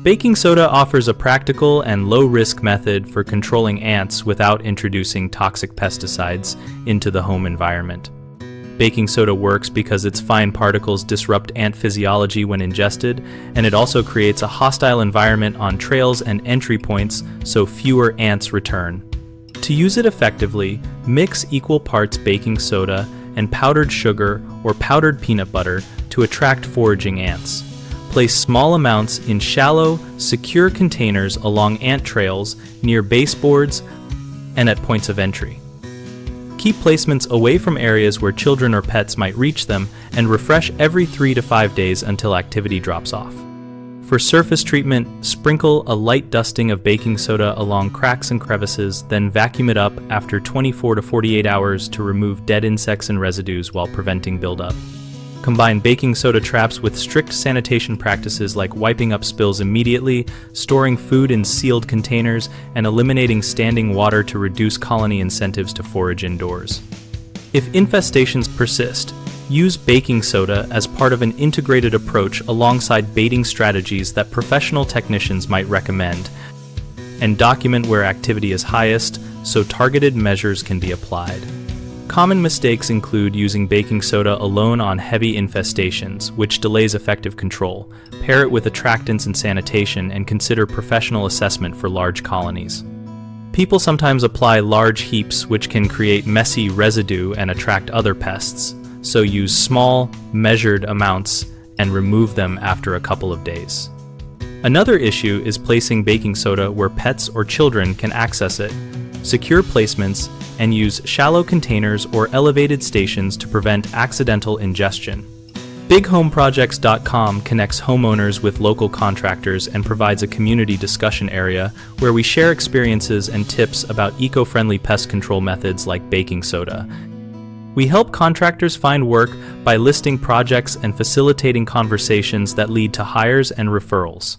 Baking soda offers a practical and low-risk method for controlling ants without introducing toxic pesticides into the home environment. Baking soda works because its fine particles disrupt ant physiology when ingested, and it also creates a hostile environment on trails and entry points so fewer ants return. To use it effectively, mix equal parts baking soda and powdered sugar or powdered peanut butter to attract foraging ants. Place small amounts in shallow, secure containers along ant trails, near baseboards, and at points of entry. Keep placements away from areas where children or pets might reach them, and refresh every 3 to 5 days until activity drops off. For surface treatment, sprinkle a light dusting of baking soda along cracks and crevices, then vacuum it up after 24 to 48 hours to remove dead insects and residues while preventing buildup. Combine baking soda traps with strict sanitation practices like wiping up spills immediately, storing food in sealed containers, and eliminating standing water to reduce colony incentives to forage indoors. If infestations persist, use baking soda as part of an integrated approach alongside baiting strategies that professional technicians might recommend, and document where activity is highest so targeted measures can be applied. Common mistakes include using baking soda alone on heavy infestations, which delays effective control. Pair it with attractants and sanitation, and consider professional assessment for large colonies. People sometimes apply large heaps, which can create messy residue and attract other pests, so use small, measured amounts and remove them after a couple of days. Another issue is placing baking soda where pets or children can access it. Secure placements and use shallow containers or elevated stations to prevent accidental ingestion. BigHomeProjects.com connects homeowners with local contractors and provides a community discussion area where we share experiences and tips about eco-friendly pest control methods like baking soda. We help contractors find work by listing projects and facilitating conversations that lead to hires and referrals.